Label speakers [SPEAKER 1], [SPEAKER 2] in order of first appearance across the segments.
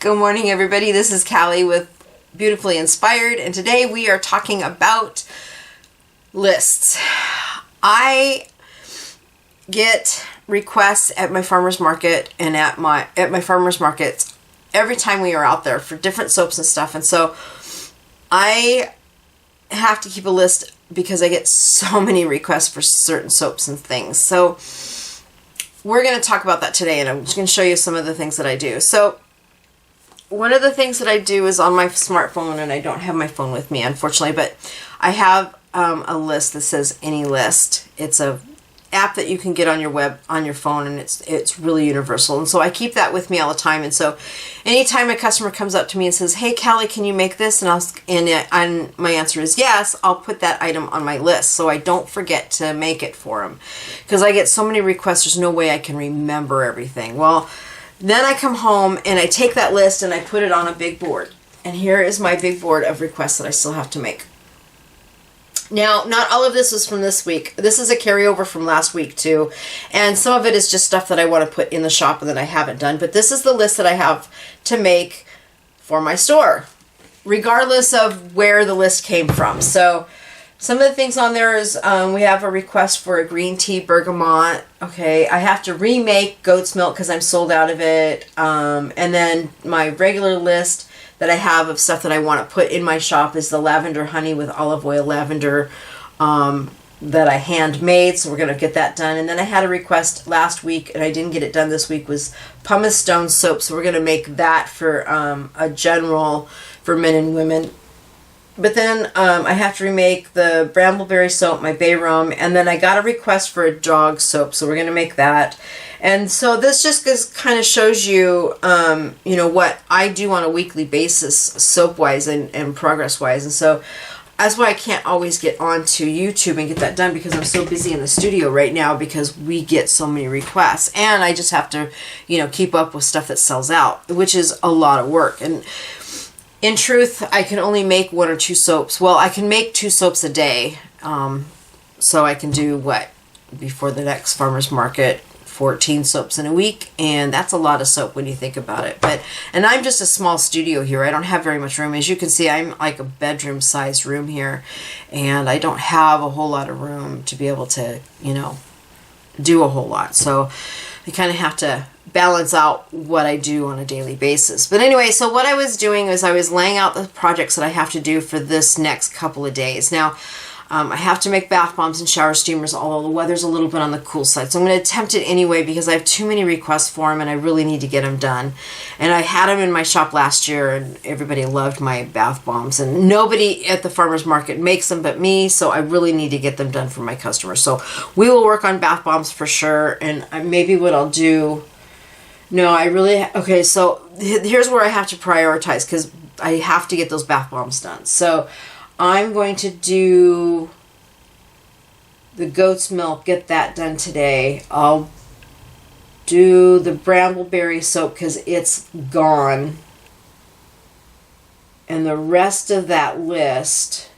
[SPEAKER 1] Good morning, everybody. This is Callie with Beautifully Inspired, and today we are talking about lists. I get requests at my farmer's market and at my farmer's markets every time we are out there for different soaps and stuff, and so I have to keep a list because I get so many requests for certain soaps and things. So we're going to talk about that today, and I'm just going to show you some of the things that I do. So one of the things that I do is on my smartphone, and I don't have my phone with me, unfortunately, but I have a list that says Any List. It's a app that you can get on your phone, and it's really universal. And so I keep that with me all the time. And so anytime a customer comes up to me and says, "Hey, Callie, can you make this?" and my answer is yes, I'll put that item on my list so I don't forget to make it for them, because I get so many requests. There's no way I can remember everything. Well, then I come home and I take that list and I put it on a big board. And here is my big board of requests that I still have to make. Now, not all of this is from this week. This is a carryover from last week too. And some of it is just stuff that I want to put in the shop and that I haven't done. But this is the list that I have to make for my store, regardless of where the list came from. So some of the things on there is we have a request for a green tea bergamot. Okay, I have to remake goat's milk because I'm sold out of it. And then my regular list that I have of stuff that I want to put in my shop is the lavender honey with olive oil lavender that I handmade. So we're going to get that done. And then I had a request last week, and I didn't get it done this week, was pumice stone soap. So we're going to make that for a general for men and women. But then I have to remake the brambleberry soap, my bay rum, and then I got a request for a dog soap, so we're going to make that. And so this just kind of shows you, what I do on a weekly basis, soap-wise and progress-wise. And so that's why I can't always get onto YouTube and get that done, because I'm so busy in the studio right now because we get so many requests. And I just have to, keep up with stuff that sells out, which is a lot of work. And in truth, I can only make 1 or 2 soaps. Well, I can make 2 soaps a day. So I can do, before the next farmer's market, 14 soaps in a week. And that's a lot of soap when you think about it. And I'm just a small studio here. I don't have very much room. As you can see, I'm like a bedroom-sized room here. And I don't have a whole lot of room to be able to, do a whole lot. So I kind of have to balance out what I do on a daily basis. But anyway, so what I was doing is I was laying out the projects that I have to do for this next couple of days. Now, I have to make bath bombs and shower steamers, although the weather's a little bit on the cool side. So I'm going to attempt it anyway because I have too many requests for them and I really need to get them done. And I had them in my shop last year and everybody loved my bath bombs. And nobody at the farmer's market makes them but me, so I really need to get them done for my customers. So we will work on bath bombs for sure. And maybe what I'll do... Okay, so here's where I have to prioritize because I have to get those bath bombs done. So I'm going to do the goat's milk, get that done today. I'll do the brambleberry soap because it's gone. And the rest of that list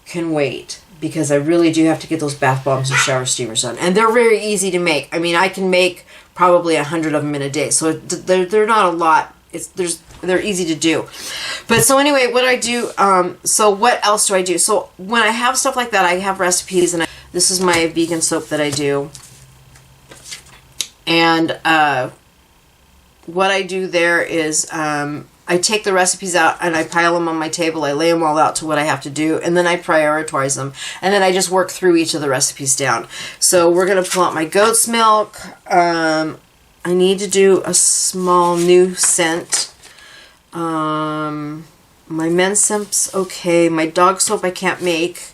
[SPEAKER 1] can wait, because I really do have to get those bath bombs and shower steamers done. And they're very easy to make. I mean, I can make probably 100 of them in a day. So they're not a lot. They're easy to do. But so anyway, what I do, so what else do I do? So when I have stuff like that, I have recipes, and this is my vegan soap that I do. And what I do there is I take the recipes out and I pile them on my table. I lay them all out to what I have to do, and then I prioritize them. And then I just work through each of the recipes down. So we're going to pull out my goat's milk. I need to do a small new scent. My men's soap's okay. My dog soap I can't make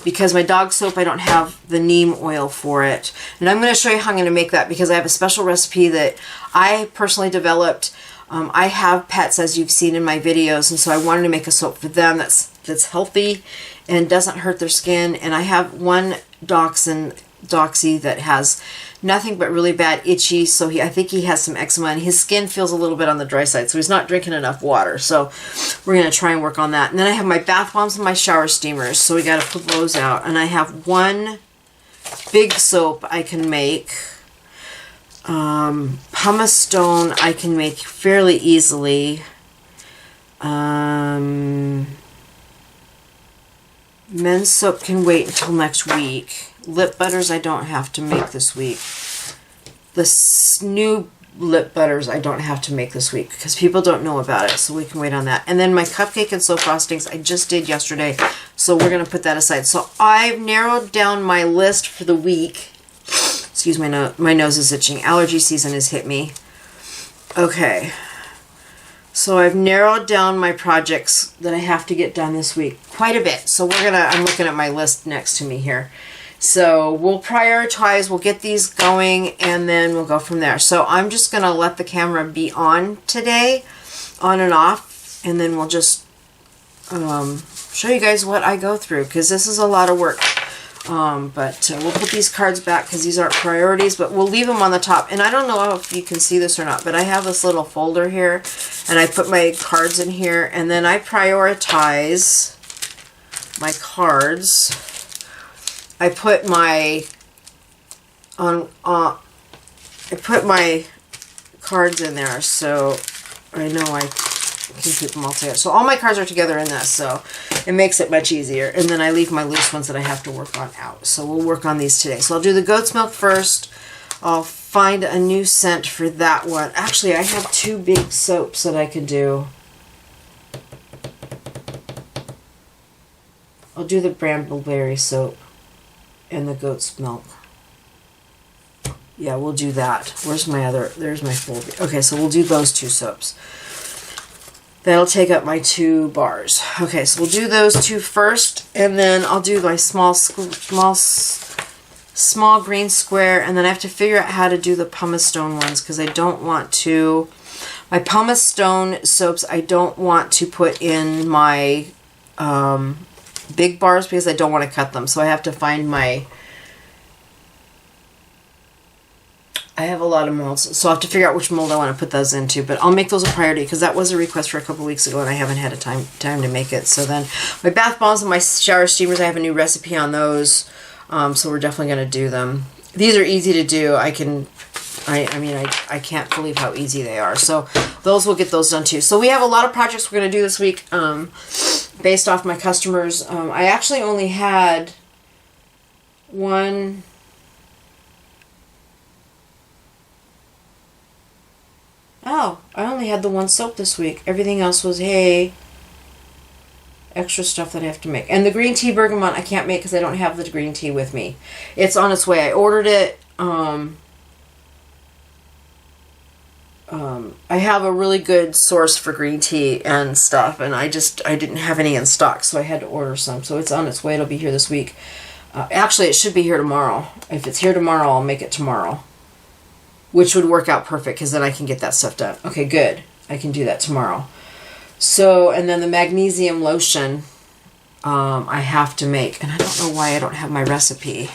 [SPEAKER 1] because my dog soap I don't have the neem oil for it. And I'm going to show you how I'm going to make that because I have a special recipe that I personally developed. I have pets, as you've seen in my videos, and so I wanted to make a soap for them that's healthy and doesn't hurt their skin. And I have one Doxy that has nothing but really bad itchy, so I think he has some eczema, and his skin feels a little bit on the dry side, so he's not drinking enough water. So we're going to try and work on that. And then I have my bath bombs and my shower steamers, so we got to put those out. And I have one big soap I can make. pumice stone I can make fairly easily. Men's soap can wait until next week. Lip butters I don't have to make this week. The new lip butters I don't have to make this week because people don't know about it, so we can wait on that. And then my cupcake and soap frostings I just did yesterday, so we're going to put that aside. So I've narrowed down my list for the week. Excuse me, my nose is itching. Allergy season has hit me. Okay. So I've narrowed down my projects that I have to get done this week quite a bit. So I'm looking at my list next to me here. So we'll prioritize, we'll get these going, and then we'll go from there. So I'm just going to let the camera be on today, on and off, and then we'll just show you guys what I go through, because this is a lot of work. But we'll put these cards back because these aren't priorities, but we'll leave them on the top. And I don't know if you can see this or not, but I have this little folder here, and I put my cards in here, and then I prioritize my cards. I put my cards in there, so I know I can keep them all together. So all my cards are together in this, so it makes it much easier. And then I leave my loose ones that I have to work on out. So we'll work on these today. So I'll do the goat's milk first. I'll find a new scent for that one. Actually, I have two big soaps that I could do. I'll do the brambleberry soap and the goat's milk. Yeah, we'll do that. Where's my other? There's my full. Okay, so we'll do those two soaps. That'll take up my 2 bars. Okay, so we'll do those 2 first, and then I'll do my small green square, and then I have to figure out how to do the pumice stone ones because I don't want to. My pumice stone soaps I don't want to put in my big bars because I don't want to cut them. So I have to find my. I have a lot of molds, so I'll have to figure out which mold I want to put those into, but I'll make those a priority because that was a request for a couple weeks ago and I haven't had a time to make it. So then my bath bombs and my shower steamers, I have a new recipe on those, so we're definitely going to do them. These are easy to do. I can't believe how easy they are. So those, we'll get those done too. So we have a lot of projects we're going to do this week based off my customers. I actually only had one. Oh, I only had the one soap this week. Everything else was, hey, extra stuff that I have to make. And the green tea bergamot I can't make because I don't have the green tea with me. It's on its way. I ordered it. I have a really good source for green tea and stuff, and I didn't have any in stock, so I had to order some. So it's on its way. It'll be here this week. Actually, it should be here tomorrow. If it's here tomorrow, I'll make it tomorrow. Which would work out perfect because then I can get that stuff done. Okay, good. I can do that tomorrow. So, and then the magnesium lotion I have to make. And I don't know why I don't have my recipe.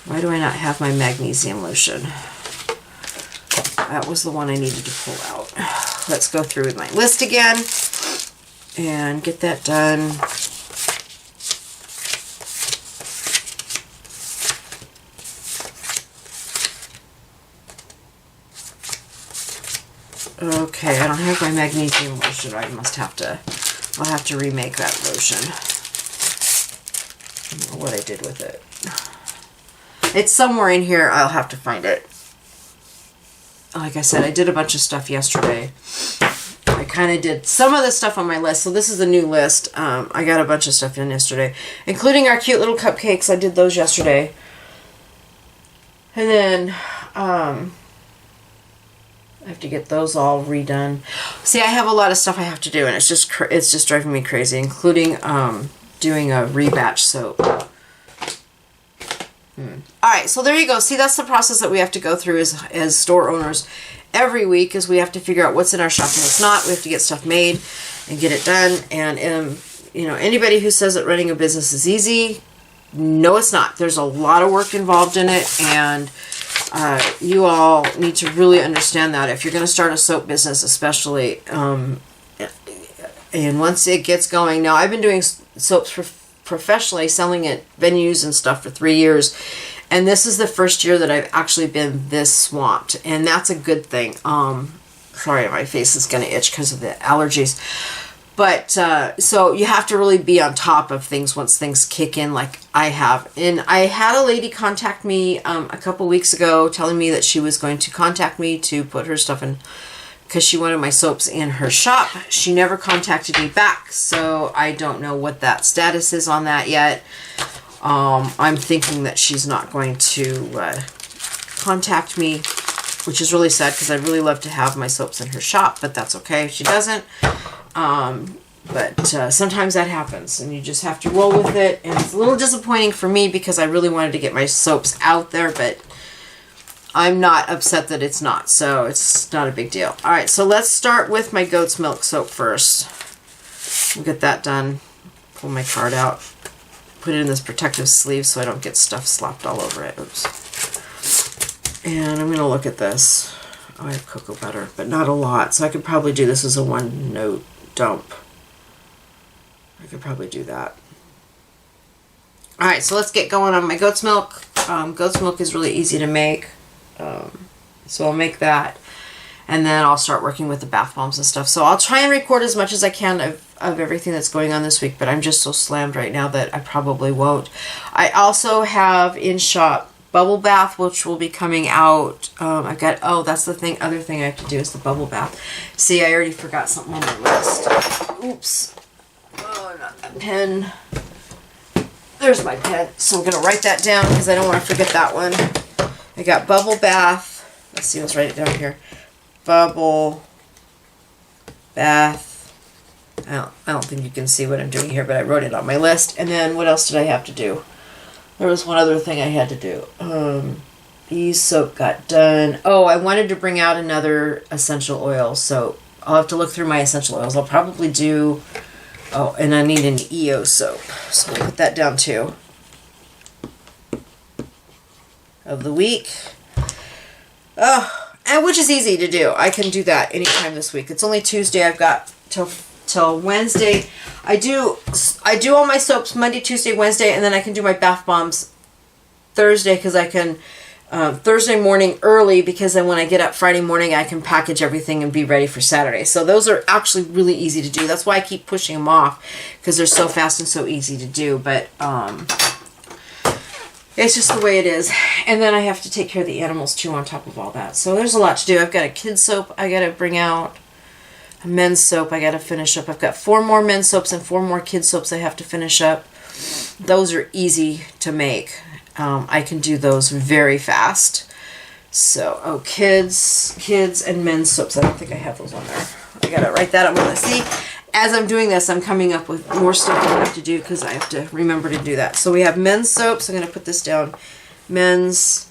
[SPEAKER 1] Why do I not have my magnesium lotion? That was the one I needed to pull out. Let's go through with my list again and get that done. Okay, I don't have my magnesium lotion. I'll have to remake that lotion. I don't know what I did with it. It's somewhere in here. I'll have to find it. Like I said, I did a bunch of stuff yesterday. I kind of did some of the stuff on my list. So this is a new list. I got a bunch of stuff in yesterday, including our cute little cupcakes. I did those yesterday. And then, I have to get those all redone. See, I have a lot of stuff I have to do, and it's just driving me crazy, including doing a rebatch soap. Alright, so there you go. See, that's the process that we have to go through as store owners every week, is we have to figure out what's in our shop and what's not. We have to get stuff made and get it done. And you know, anybody who says that running a business is easy, no, it's not. There's a lot of work involved in it, and you all need to really understand that if you're going to start a soap business, especially, and once it gets going. Now, I've been doing soaps professionally, selling at venues and stuff for 3 years, And this is the first year that I've actually been this swamped, and that's a good thing. Sorry, my face is going to itch because of the allergies. But, so you have to really be on top of things once things kick in like I have. And I had a lady contact me a couple weeks ago telling me that she was going to contact me to put her stuff in because she wanted my soaps in her shop. She never contacted me back, so I don't know what that status is on that yet. I'm thinking that she's not going to contact me, which is really sad because I'd really love to have my soaps in her shop, but that's okay if she doesn't. But sometimes that happens and you just have to roll with it, and it's a little disappointing for me because I really wanted to get my soaps out there, but I'm not upset that it's not, so it's not a big deal. All right, so let's start with my goat's milk soap first. We'll get that done. Pull my card out. Put it in this protective sleeve so I don't get stuff slopped all over it. Oops. And I'm going to look at this. Oh, I have cocoa butter, but not a lot, so I could probably do this as a one-note dump. I could probably do that. All right, so let's get going on my goat's milk. Goat's milk is really easy to make. So I'll make that, and then I'll start working with the bath bombs and stuff. So I'll try and record as much as I can of everything that's going on this week, but I'm just so slammed right now that I probably won't. I also have in shop bubble bath, which will be coming out. I've got, oh, that's the thing. Other thing I have to do is the bubble bath. See, I already forgot something on my list. Oops. Oh, not that pen. There's my pen. So I'm going to write that down because I don't want to forget that one. I got bubble bath. Let's see, let's write it down here. Bubble bath. I don't think you can see what I'm doing here, but I wrote it on my list. And then what else did I have to do? There was one other thing I had to do. Bees soap got done. Oh, I wanted to bring out another essential oil, so I'll have to look through my essential oils. I'll probably do, oh, and I need an EO soap, so I'll put that down too. Of the week. Oh, and which is easy to do. I can do that anytime this week. It's only Tuesday. I've got till Wednesday. I do all my soaps Monday, Tuesday, Wednesday, and then I can do my bath bombs Thursday because I can Thursday morning early, because then when I get up Friday morning I can package everything and be ready for Saturday. So those are actually really easy to do. That's why I keep pushing them off, because they're so fast and so easy to do. But it's just the way it is. And then I have to take care of the animals too on top of all that. So there's a lot to do. I've got a kid's soap I got to bring out. A men's soap I got to finish up. I've got 4 more men's soaps and 4 more kids soaps I have to finish up. Those are easy to make. I can do those very fast. So, oh, kids and men's soaps. I don't think I have those on there. I got to write that up. Let's see. As I'm doing this, I'm coming up with more stuff that I have to do because I have to remember to do that. So we have men's soaps. I'm going to put this down. Men's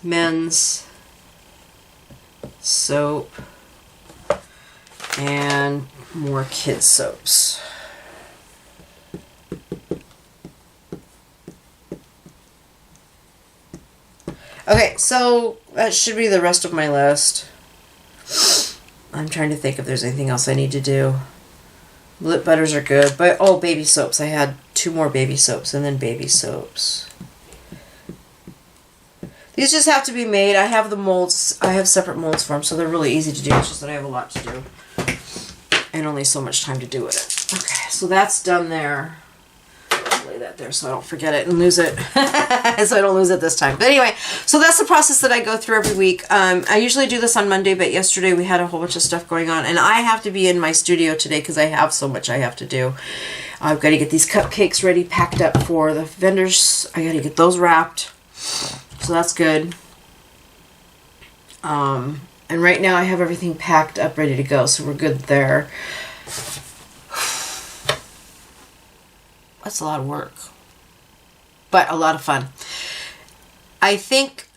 [SPEAKER 1] soap, and more kids soaps. Okay, so that should be the rest of my list. I'm trying to think if there's anything else I need to do. Lip butters are good, but oh, baby soaps. I had 2 more baby soaps and then baby soaps. These just have to be made. I have the molds. I have separate molds for them, so they're really easy to do. It's just that I have a lot to do and only so much time to do with it. Okay, so that's done there. I'll lay that there so I don't forget it and lose it. So I don't lose it this time. But anyway, so that's the process that I go through every week. I usually do this on Monday, but yesterday we had a whole bunch of stuff going on, and I have to be in my studio today because I have so much I have to do. I've got to get these cupcakes ready, packed up for the vendors. I got to get those wrapped. So that's good. And right now I have everything packed up, ready to go, so we're good there. That's a lot of work, but a lot of fun. I think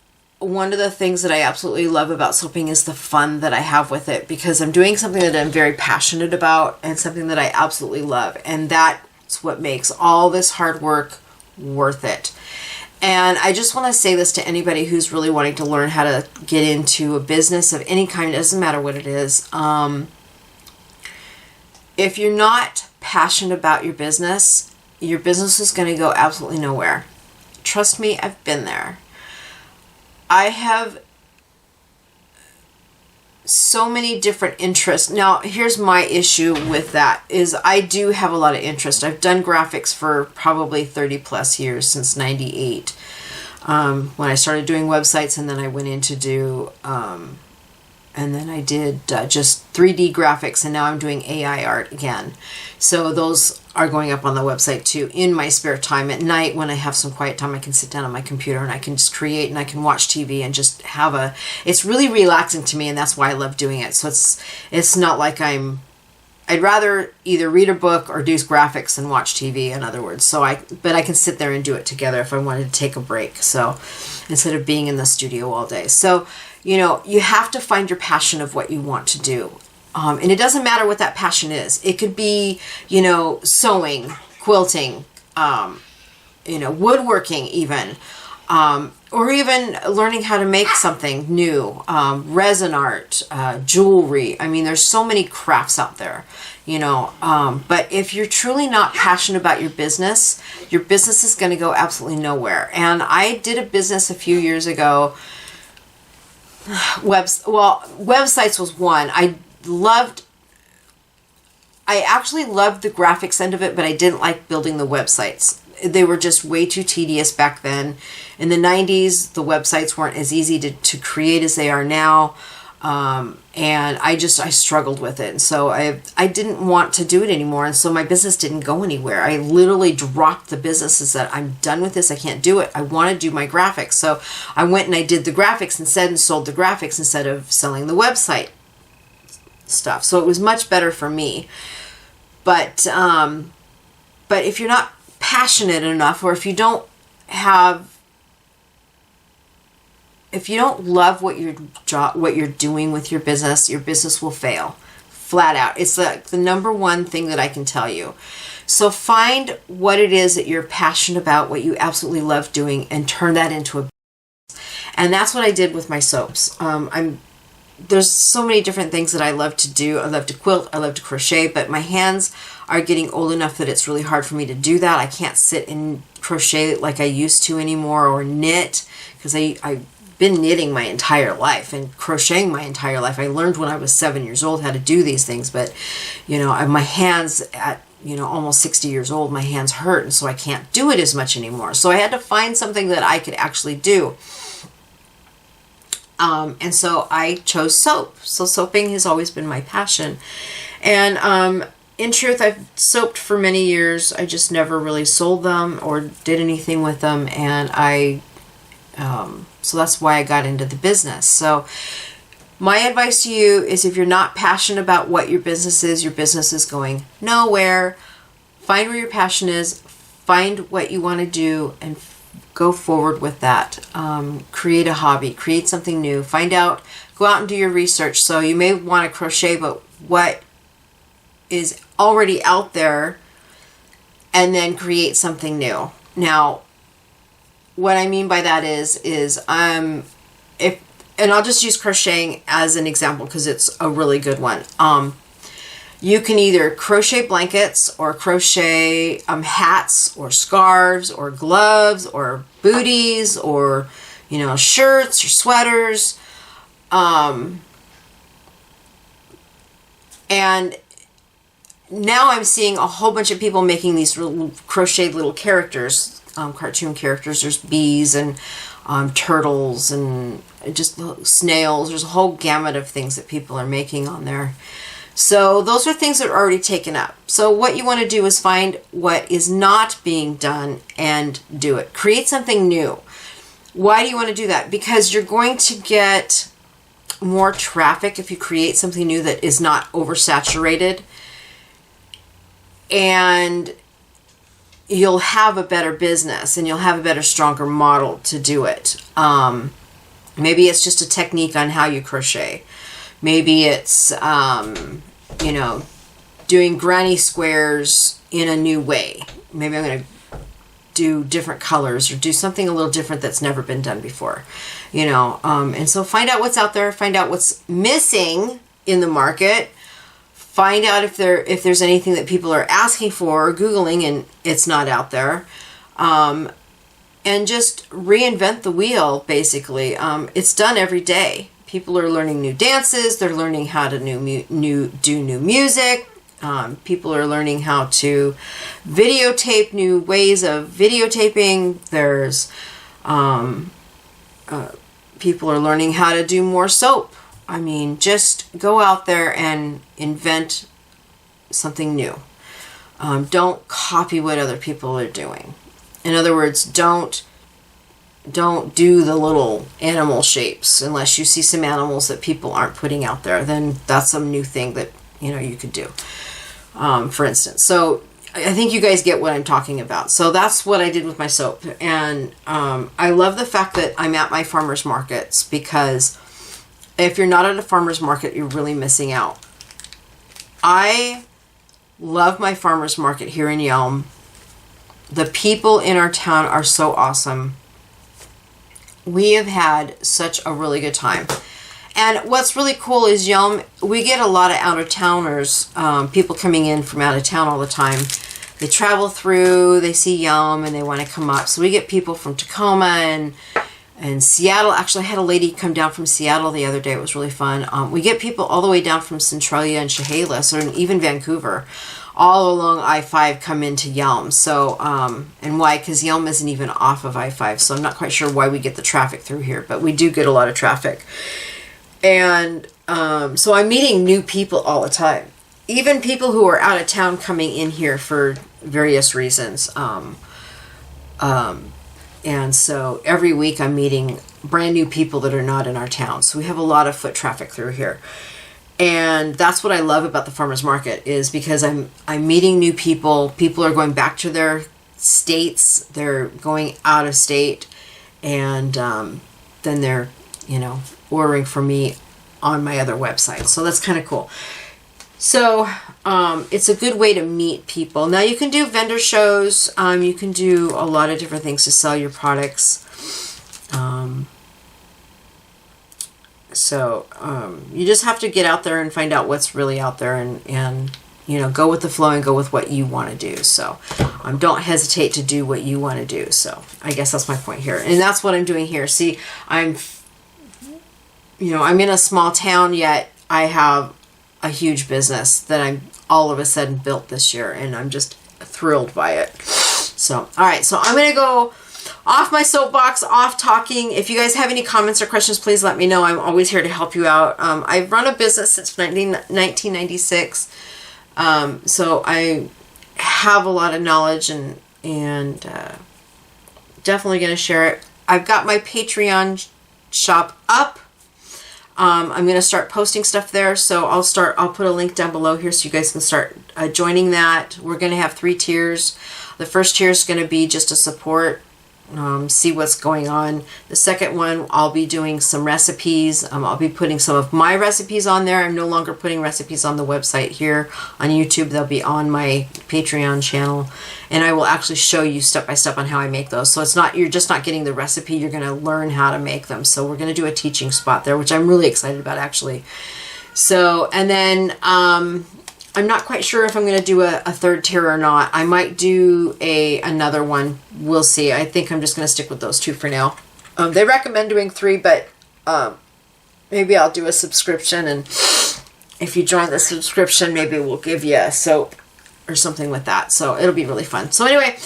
[SPEAKER 1] one of the things that I absolutely love about soaping is the fun that I have with it, because I'm doing something that I'm very passionate about and something that I absolutely love, and that's what makes all this hard work worth it. And I just want to say this to anybody who's really wanting to learn how to get into a business of any kind. It doesn't matter what it is. If you're not passionate about your business is going to go absolutely nowhere. Trust me, I've been there. I have so many different interests. Now, here's my issue with that is I do have a lot of interest. I've done graphics for probably 30 plus years, since 98. When I started doing websites, and then I went in to do, and then I did just 3D graphics, and now I'm doing AI art again. So those are going up on the website too in my spare time. At night when I have some quiet time, I can sit down on my computer and I can just create, and I can watch TV and just have it's really relaxing to me, and that's why I love doing it. So it's not like I'd rather either read a book or do graphics and watch TV, in other words. But I can sit there and do it together if I wanted to take a break. So instead of being in the studio all day. So, you have to find your passion of what you want to do. And it doesn't matter what that passion is. It could be, sewing, quilting, woodworking even, or even learning how to make something new, resin art, jewelry. I mean, there's so many crafts out there, but if you're truly not passionate about your business is going to go absolutely nowhere. And I did a business a few years ago. Websites was one. I actually loved the graphics end of it, but I didn't like building the websites. They were just way too tedious back then. In the 90s, the websites weren't as easy to create as they are now. And I struggled with it. And so I didn't want to do it anymore. And so my business didn't go anywhere. I literally dropped the business and said, I'm done with this. I can't do it. I want to do my graphics. So I went and I did the graphics instead, and sold the graphics instead of selling the website stuff. So it was much better for me. But if you're not passionate enough, or if you don't love what you're doing with your business will fail, flat out. It's the number one thing that I can tell you. So find what it is that you're passionate about, what you absolutely love doing, and turn that into a business. And that's what I did with my soaps. There's so many different things that I love to do. I love to quilt, I love to crochet, but my hands are getting old enough that it's really hard for me to do that. I can't sit and crochet like I used to anymore, or knit, because I've been knitting my entire life and crocheting my entire life. I learned when I was 7 years old how to do these things, but my hands at almost 60 years old, my hands hurt, and so I can't do it as much anymore. So I had to find something that I could actually do. And so I chose soap. So soaping has always been my passion. And in truth, I've soaped for many years. I just never really sold them or did anything with them. And so that's why I got into the business. So my advice to you is, if you're not passionate about what your business is going nowhere. Find where your passion is, find what you want to do, and go forward with that. Create a hobby, create something new, go out and do your research. So you may want to crochet, but what is already out there, and then create something new. Now, what I mean by that is and I'll just use crocheting as an example because it's a really good one. You can either crochet blankets, or crochet hats, or scarves, or gloves, or booties, or shirts or sweaters. And now I'm seeing a whole bunch of people making these crocheted little characters, cartoon characters. There's bees and turtles and just snails. There's a whole gamut of things that people are making on there. So those are things that are already taken up. So what you want to do is find what is not being done and do it. Create something new. Why do you want to do that? Because you're going to get more traffic if you create something new that is not oversaturated. And you'll have a better business, and you'll have a better, stronger model to do it. Maybe it's just a technique on how you crochet. Maybe it's, doing granny squares in a new way. Maybe I'm going to do different colors, or do something a little different that's never been done before. And so find out what's out there, find out what's missing in the market, find out if there's anything that people are asking for or Googling and it's not out there. and just reinvent the wheel, basically. It's done every day. People are learning new dances. They're learning how to do new music. People are learning how to videotape, new ways of videotaping. There's people are learning how to do more soap. I mean, just go out there and invent something new. Don't copy what other people are doing. In other words, don't do the little animal shapes unless you see some animals that people aren't putting out there. Then that's some new thing that you could do. For instance, so I think you guys get what I'm talking about. So that's what I did with my soap, and I love the fact that I'm at my farmers markets, because if you're not at a farmers market, you're really missing out. I love my farmers market here in Yelm. The people in our town are so awesome. We have had such a really good time. And what's really cool is Yelm, we get a lot of out-of-towners, people coming in from out of town all the time. They travel through, they see Yelm, and they want to come up. So we get people from Tacoma and Seattle. Actually, I had a lady come down from Seattle the other day. It was really fun. We get people all the way down from Centralia and Chehalis, or even Vancouver, all along I-5 come into Yelm. So, and why? Because Yelm isn't even off of I-5, so I'm not quite sure why we get the traffic through here, but we do get a lot of traffic. And so I'm meeting new people all the time. Even people who are out of town coming in here for various reasons. And so every week I'm meeting brand new people that are not in our town. So we have a lot of foot traffic through here. And that's what I love about the farmers market, is because I'm meeting new people. People are going back to their states. They're going out of state. And then they're, ordering from me on my other website. So that's kind of cool. So it's a good way to meet people. Now you can do vendor shows. You can do a lot of different things to sell your products. So you just have to get out there and find out what's really out there, and go with the flow and go with what you want to do. So don't hesitate to do what you want to do. So I guess that's my point here. And that's what I'm doing here. See, I'm in a small town, yet I have a huge business that I'm all of a sudden built this year, and I'm just thrilled by it. So, all right, so I'm going to go off my soapbox, off talking. If you guys have any comments or questions, please let me know. I'm always here to help you out. I've run a business since 1996, so I have a lot of knowledge, and definitely going to share it. I've got my Patreon shop up. I'm going to start posting stuff there, so I'll put a link down below here so you guys can start joining that. We're going to have 3 tiers. The first tier is going to be just a support, see what's going on. The second one, I'll be doing some recipes. I'll be putting some of my recipes on there. I'm no longer putting recipes on the website here on YouTube. They'll be on my Patreon channel, and I will actually show you step by step on how I make those. So you're just not getting the recipe, you're going to learn how to make them. So we're going to do a teaching spot there, which I'm really excited about, actually. So, and then I'm not quite sure if I'm going to do a 3rd tier or not. I might do another one. We'll see. I think I'm just going to stick with those 2 for now. They recommend doing 3, but maybe I'll do a subscription, and if you join the subscription, maybe we'll give you a soap or something with that. So it'll be really fun. So anyway,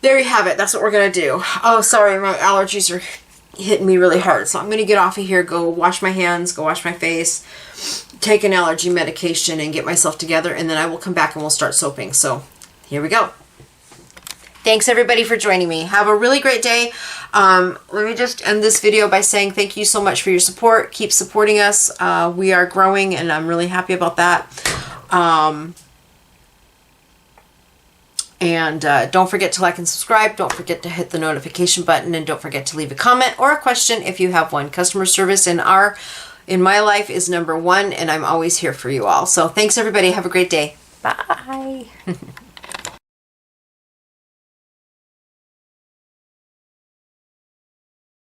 [SPEAKER 1] there you have it. That's what we're going to do. Oh, sorry, my allergies are hitting me really hard. So I'm going to get off of here, go wash my hands, go wash my face, take an allergy medication, and get myself together, and then I will come back and we'll start soaping. So here we go. Thanks everybody for joining me. Have a really great day. Let me just end this video by saying thank you so much for your support. Keep supporting us. We are growing, and I'm really happy about that. And don't forget to like and subscribe. Don't forget to hit the notification button, and don't forget to leave a comment or a question if you have one. Customer service in my life is number 1, and I'm always here for you all. So thanks everybody. Have a great day. Bye.